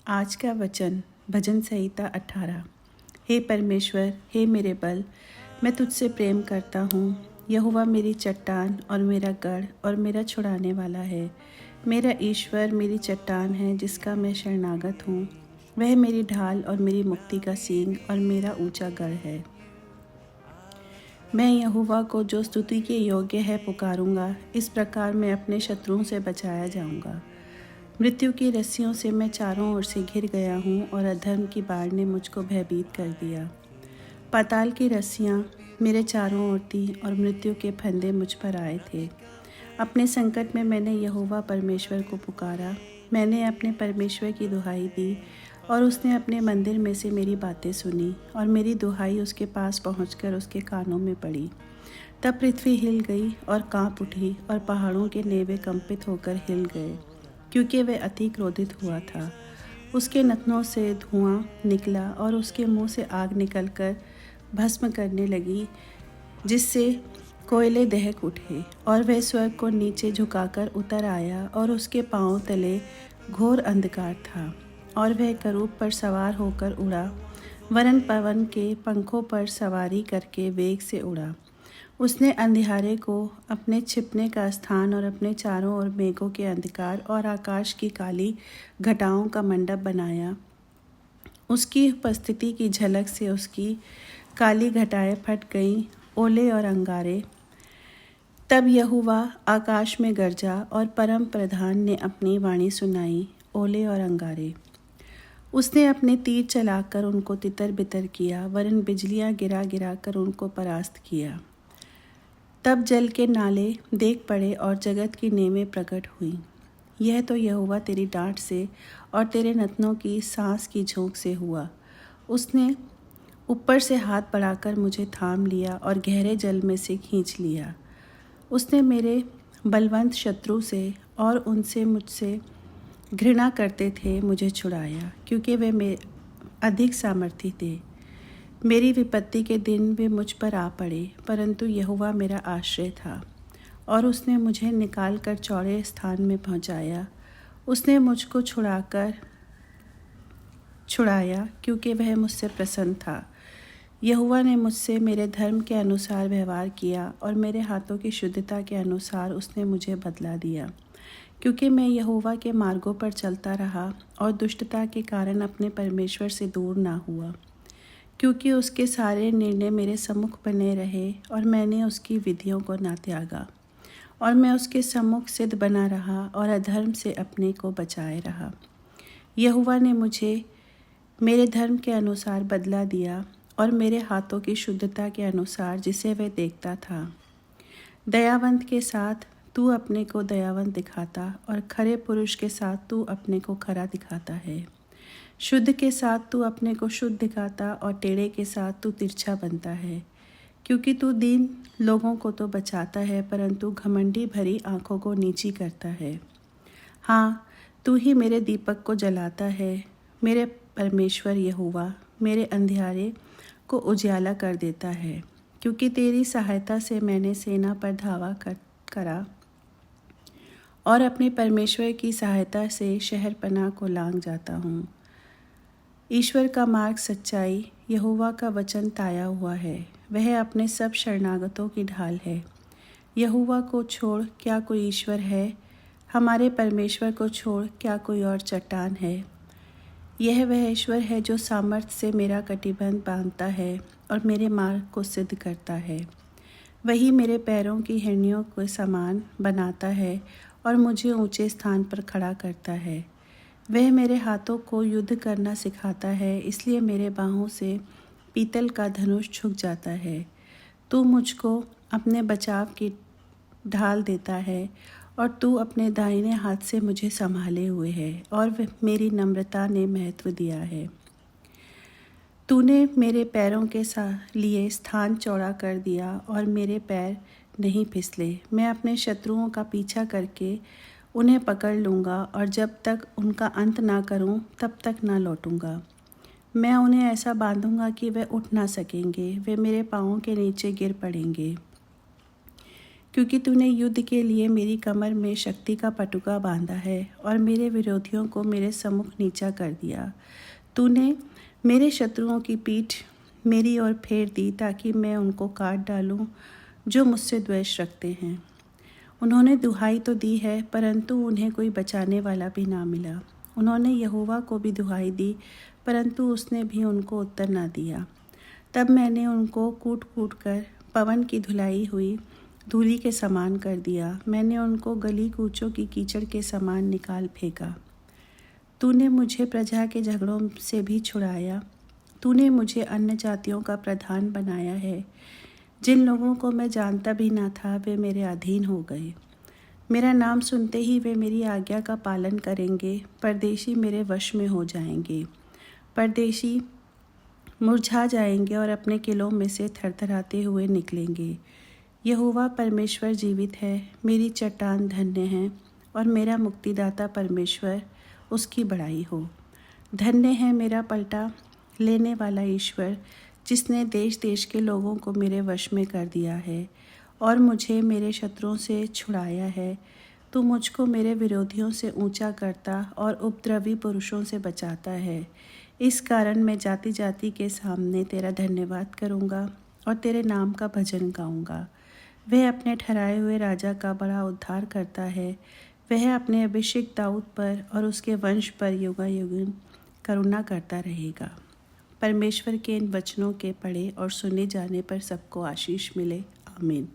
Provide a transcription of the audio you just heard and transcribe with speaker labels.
Speaker 1: आज का वचन भजन संहिता 18। हे परमेश्वर, हे मेरे बल, मैं तुझसे प्रेम करता हूँ। यहोवा मेरी चट्टान और मेरा गढ़ और मेरा छुड़ाने वाला है। मेरा ईश्वर मेरी चट्टान है जिसका मैं शरणागत हूँ। वह मेरी ढाल और मेरी मुक्ति का सींग और मेरा ऊंचा गढ़ है। मैं यहोवा को जो स्तुति के योग्य है पुकारूंगा। इस प्रकार मैं अपने शत्रुओं से बचाया जाऊंगा। मृत्यु की रस्सियों से मैं चारों ओर से घिर गया हूँ और अधर्म की बाढ़ ने मुझको भयभीत कर दिया। पाताल की रस्सियाँ मेरे चारों ओर थीं और मृत्यु के फंदे मुझ पर आए थे। अपने संकट में मैंने यहोवा परमेश्वर को पुकारा। मैंने अपने परमेश्वर की दुहाई दी और उसने अपने मंदिर में से मेरी बातें सुनी और मेरी दुहाई उसके पास पहुंचकर उसके कानों में पड़ी। तब पृथ्वी हिल गई और कांप उठी और पहाड़ों के नेवे कंपित होकर हिल गए, क्योंकि वह अति क्रोधित हुआ था। उसके नथनों से धुआं निकला और उसके मुंह से आग निकलकर भस्म करने लगी, जिससे कोयले दहक उठे। और वह स्वर्ग को नीचे झुकाकर उतर आया और उसके पांव तले घोर अंधकार था। और वह करूब पर सवार होकर उड़ा, वरन पवन के पंखों पर सवारी करके वेग से उड़ा। उसने अंधियारे को अपने छिपने का स्थान और अपने चारों ओर मेघों के अंधकार और आकाश की काली घटाओं का मंडप बनाया। उसकी उपस्थिति की झलक से उसकी काली घटाएं फट गईं, ओले और अंगारे। तब यहोवा आकाश में गरजा और परम प्रधान ने अपनी वाणी सुनाई, ओले और अंगारे। उसने अपने तीर चलाकर उनको तितर बितर किया, वरन बिजलियां गिरा गिरा कर उनको परास्त किया। तब जल के नाले देख पड़े और जगत की नेवें प्रकट हुई। यह तो यहोवा तेरी डांट से और तेरे नथनों की सांस की झोंक से हुआ। उसने ऊपर से हाथ बढ़ाकर मुझे थाम लिया और गहरे जल में से खींच लिया। उसने मेरे बलवंत शत्रु से और उनसे मुझसे घृणा करते थे मुझे छुड़ाया, क्योंकि वे अधिक सामर्थी थे। मेरी विपत्ति के दिन वे मुझ पर आ पड़े, परंतु यहोवा मेरा आश्रय था और उसने मुझे निकाल कर चौड़े स्थान में पहुंचाया। उसने मुझको छुड़ाया, क्योंकि वह मुझसे प्रसन्न था। यहोवा ने मुझसे मेरे धर्म के अनुसार व्यवहार किया और मेरे हाथों की शुद्धता के अनुसार उसने मुझे बदला दिया, क्योंकि मैं यहोवा के मार्गों पर चलता रहा और दुष्टता के कारण अपने परमेश्वर से दूर ना हुआ। क्योंकि उसके सारे निर्णय मेरे सम्मुख बने रहे और मैंने उसकी विधियों को ना त्यागा, और मैं उसके सम्मुख सिद्ध बना रहा और अधर्म से अपने को बचाए रहा। यहोवा ने मुझे मेरे धर्म के अनुसार बदला दिया और मेरे हाथों की शुद्धता के अनुसार, जिसे वह देखता था। दयावंत के साथ तू अपने को दयावंत दिखाता और खरे पुरुष के साथ तू अपने को खरा दिखाता है। शुद्ध के साथ तू अपने को शुद्ध दिखाता और टेढ़े के साथ तू तिरछा बनता है। क्योंकि तू दीन लोगों को तो बचाता है, परंतु घमंडी भरी आंखों को नीची करता है। हाँ, तू ही मेरे दीपक को जलाता है। मेरे परमेश्वर यहोवा मेरे अंधियारे को उजियाला कर देता है। क्योंकि तेरी सहायता से मैंने सेना पर धावा करा और अपने परमेश्वर की सहायता से शहरपनाह को लांघ जाता हूँ। ईश्वर का मार्ग सच्चाई, यहोवा का वचन ताया हुआ है। वह अपने सब शरणागतों की ढाल है। यहोवा को छोड़ क्या कोई ईश्वर है? हमारे परमेश्वर को छोड़ क्या कोई और चट्टान है? यह वह ईश्वर है जो सामर्थ्य से मेरा कटिबंध बांधता है और मेरे मार्ग को सिद्ध करता है। वही मेरे पैरों की हिरनियों के समान बनाता है और मुझे ऊंचे स्थान पर खड़ा करता है। वह मेरे हाथों को युद्ध करना सिखाता है, इसलिए मेरे बाहों से पीतल का धनुष झुक जाता है। तू मुझको अपने बचाव की ढाल देता है और तू अपने दाहिने हाथ से मुझे संभाले हुए है और मेरी नम्रता ने महत्व दिया है। तूने मेरे पैरों के लिए स्थान चौड़ा कर दिया और मेरे पैर नहीं फिसले। मैं अपने शत्रुओं का पीछा करके उन्हें पकड़ लूँगा और जब तक उनका अंत ना करूँ तब तक ना लौटूँगा। मैं उन्हें ऐसा बांधूँगा कि वे उठ ना सकेंगे, वे मेरे पाँवों के नीचे गिर पड़ेंगे। क्योंकि तूने युद्ध के लिए मेरी कमर में शक्ति का पटुका बांधा है और मेरे विरोधियों को मेरे सम्मुख नीचा कर दिया। तूने मेरे शत्रुओं की पीठ मेरी ओर फेर दी ताकि मैं उनको काट डालूं जो मुझसे द्वेष रखते हैं। उन्होंने दुहाई तो दी है, परंतु उन्हें कोई बचाने वाला भी ना मिला। उन्होंने यहोवा को भी दुहाई दी, परंतु उसने भी उनको उत्तर ना दिया। तब मैंने उनको कूट कूट कर पवन की धुलाई हुई धूलि के समान कर दिया। मैंने उनको गली कूचों की कीचड़ के समान निकाल फेंका। तूने मुझे प्रजा के झगड़ों से भी छुड़ाया। तूने मुझे अन्य जातियों का प्रधान बनाया है। जिन लोगों को मैं जानता भी ना था वे मेरे अधीन हो गए। मेरा नाम सुनते ही वे मेरी आज्ञा का पालन करेंगे। परदेशी मेरे वश में हो जाएंगे। परदेशी मुरझा जाएंगे और अपने किलों में से थरथराते हुए निकलेंगे। यहोवा परमेश्वर जीवित है, मेरी चट्टान धन्य है और मेरा मुक्तिदाता परमेश्वर, उसकी बड़ाई हो। धन्य है मेरा पलटा लेने वाला ईश्वर, जिसने देश देश के लोगों को मेरे वश में कर दिया है और मुझे मेरे शत्रुओं से छुड़ाया है। तू मुझको मेरे विरोधियों से ऊंचा करता और उपद्रवी पुरुषों से बचाता है। इस कारण मैं जाति जाति के सामने तेरा धन्यवाद करूँगा और तेरे नाम का भजन गाऊँगा। वह अपने ठहराए हुए राजा का बड़ा उद्धार करता है। वह अपने अभिषिक्त दाऊद पर और उसके वंश पर युगायुग करुणा करता रहेगा। परमेश्वर के इन वचनों के पढ़े और सुने जाने पर सबको आशीष मिले। आमीन।